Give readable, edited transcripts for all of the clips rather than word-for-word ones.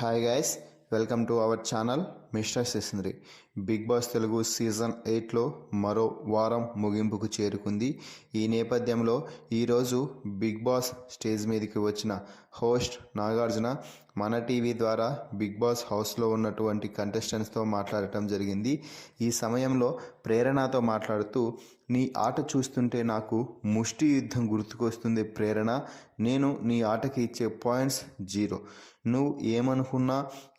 Hi guys, welcome to our channel mister Sisindri. Bigg Boss Telugu season 8లో మరో వారం ముగింపుకు చేరుకుంది. ఈ నేపథ్యంలో ఈరోజు బిగ్ బాస్ స్టేజ్ మీదకి వచ్చిన హోస్ట్ నాగార్జున మన టీవీ ద్వారా బిగ్ బాస్ హౌస్లో ఉన్నటువంటి కంటెస్టెంట్స్తో మాట్లాడటం జరిగింది. ఈ సమయంలో ప్రేరణతో మాట్లాడుతూ, నీ ఆట చూస్తుంటే నాకు ముష్టి యుద్ధం గుర్తుకొస్తుంది ప్రేరణ. నేను నీ ఆటకి ఇచ్చే పాయింట్స్ 0. నువ్వు ఏమనుకున్నా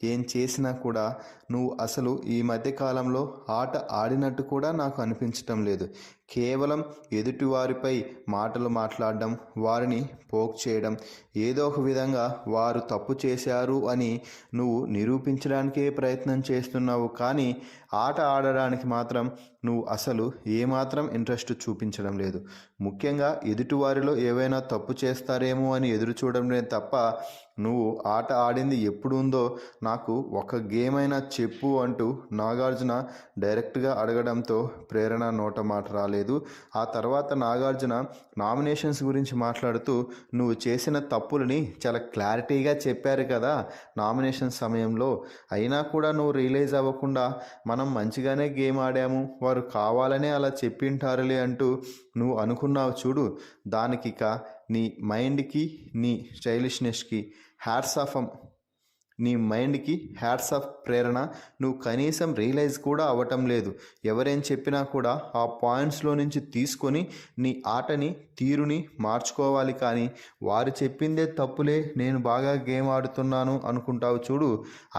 ఏం చేసినా కూడా నువ్వు అసలు ఈ మధ్యకాలంలో ఆట ఆడినట్టు కూడా నాకు అనిపించటం లేదు. కేవలం ఎదుటివారిపై మాటలు మాట్లాడడం, వారిని పోక్ చేయడం, ఏదో ఒక విధంగా వారు తప్పు చేశారు అని నువ్వు నిరూపించడానికే ప్రయత్నం చేస్తున్నావు. కానీ ఆట ఆడడానికి మాత్రం నువ్వు అసలు ఏమాత్రం ఇంట్రెస్ట్ చూపించడం లేదు. ముఖ్యంగా ఎదుటివారిలో ఏవైనా తప్పు చేస్తారేమో అని ఎదురు చూడడమే తప్ప నువ్వు ఆట ఆడింది ఎప్పుడు ఉందో నాకు ఒక గేమ్ అయినా చెప్పు అంటూ నాగార్జున డైరెక్ట్గా అడగడంతో ప్రేరణ నోట మాట రాలేదు. ఆ తర్వాత నాగార్జున నామినేషన్స్ గురించి మాట్లాడుతూ, నువ్వు చేసిన తప్పులని చాలా క్లారిటీగా చెప్పారు కదా నామినేషన్ సమయంలో, అయినా కూడా నువ్వు రియలైజ్ అవ్వకుండా మనం మంచిగానే గేమ్ ఆడాము, వారు కావాలనే అలా చెప్పింటారులే అంటూ నువ్వు అనుకున్నావు చూడు. దానికిక నీ మైండ్కి, నీ స్టైలిష్నెస్కి హ్యాట్స్ ఆఫ్. నీ మైండ్కి హ్యాట్స్ ఆఫ్ ప్రేరణ. నువ్వు కనీసం రియలైజ్ కూడా అవ్వటం లేదు. ఎవరేం చెప్పినా కూడా ఆ పాయింట్స్లో నుంచి తీసుకొని నీ ఆటని, తీరుని మార్చుకోవాలి. కానీ వారు చెప్పిందే తప్పులే, నేను బాగా గేమ్ ఆడుతున్నాను అనుకుంటావు చూడు,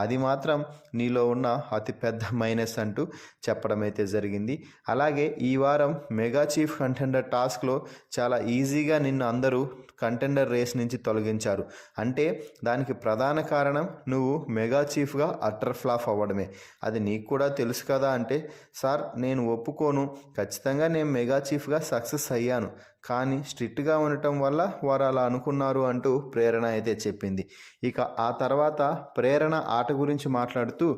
అది మాత్రం నీలో ఉన్న అతిపెద్ద మైనస్ అంటూ చెప్పడం అయితే జరిగింది. అలాగే ఈ వారం మెగా చీఫ్ కంటెండర్ టాస్క్లో చాలా ఈజీగా నిన్ను అందరూ కంటెండర్ రేస్ నుంచి తొలగించారు. అంటే దానికి ప్రధాన కారణం నువ్వు మెగా చీఫ్గా అట్టర్ ఫ్లాప్ అవ్వడమే. అది నీకు కూడా తెలుసు కదా అంటే, సార్ నేను ఒప్పుకోను, ఖచ్చితంగా నేను మెగా చీఫ్గా సక్సెస్ అయ్యాను, కానీ స్ట్రిక్ట్గా ఉండటం వల్ల వారు అలా అనుకున్నారు అంటూ ప్రేరణ అయితే చెప్పింది. ఇక ఆ తర్వాత ప్రేరణ ఆట గురించి మాట్లాడుతూ,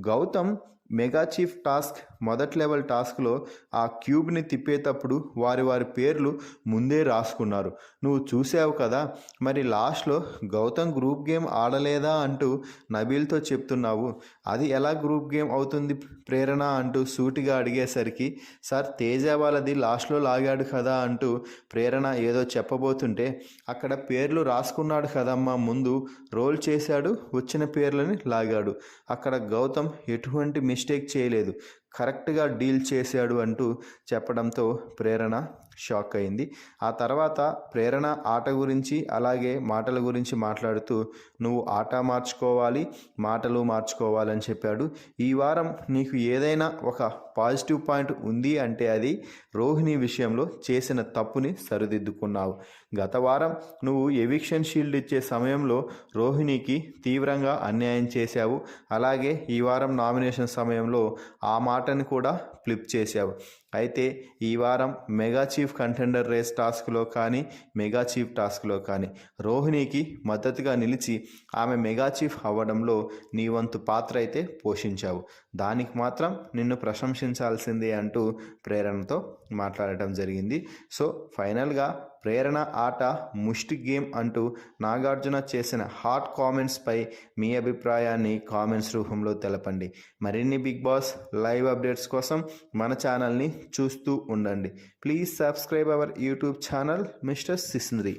గౌతమ్ మెగా చీఫ్ టాస్క్ మొదటి లెవెల్ టాస్క్లో ఆ క్యూబ్ని తిప్పేటప్పుడు వారి పేర్లు ముందే రాసుకున్నారు. నువ్వు చూసావు కదా, మరి లాస్ట్లో గౌతమ్ గ్రూప్ గేమ్ ఆడలేదా అంటూ నబీల్తో చెప్తున్నావు. అది ఎలా గ్రూప్ గేమ్ అవుతుంది ప్రేరణ అంటూ సూటిగా అడిగేసరికి, సార్ తేజ వాళ్ళది లాస్ట్లో లాగాడు కదా అంటూ ప్రేరణ ఏదో చెప్పబోతుంటే, అక్కడ పేర్లు రాసుకున్నాడు కదమ్మా, ముందు రోల్ చేశాడు, వచ్చిన పేర్లని లాగాడు. అక్కడ గౌతమ్ ఎటువంటి మిస్టేక్ చేయలేదు, కరెక్ట్గా డీల్ చేశాడు అంటూ చెప్పడంతో ప్రేరణ షాక్ అయింది. ఆ తర్వాత ప్రేరణ ఆట గురించి అలాగే మాటల గురించి మాట్లాడుతూ, నువ్వు ఆట మార్చుకోవాలి, మాటలు మార్చుకోవాలని చెప్పాడు. ఈ వారం నీకు ఏదైనా ఒక పాజిటివ్ పాయింట్ ఉంది అంటే అది రోహిణి విషయంలో చేసిన తప్పుని సరిదిద్దుకున్నావు. గత వారం నువ్వు ఎవిక్షన్ షీల్డ్ ఇచ్చే సమయంలో రోహిణికి తీవ్రంగా అన్యాయం చేశావు. అలాగే ఈ వారం నామినేషన్ సమయంలో ఆ మాటని కూడా ఫ్లిప్ చేశావు. అయితే ఈ వారం మెగా చీఫ్ కంటెండర్ రేస్ టాస్క్లో కానీ, మెగా చీఫ్ టాస్క్లో కానీ రోహిణికి మద్దతుగా నిలిచి ఆమె మెగా చీఫ్ అవ్వడంలో నీ వంతు పాత్ర అయితే పోషించావు. దానికి మాత్రం నిన్ను ప్రశంసించాల్సిందే అంటూ ప్రేరణతో మాట్లాడటం జరిగింది. సో ఫైనల్గా ప్రేరణ ఆట ముష్టి గేమ్ అంటూ నాగార్జున చేసిన హాట్ కామెంట్స్పై మీ అభిప్రాయాన్ని కామెంట్స్ రూపంలో తెలపండి. మరిన్ని బిగ్ బాస్ లైవ్ అప్డేట్స్ కోసం మన ఛానల్ని చూస్తూ ఉండండి. Please subscribe our YouTube channel mister సిసింద్రి.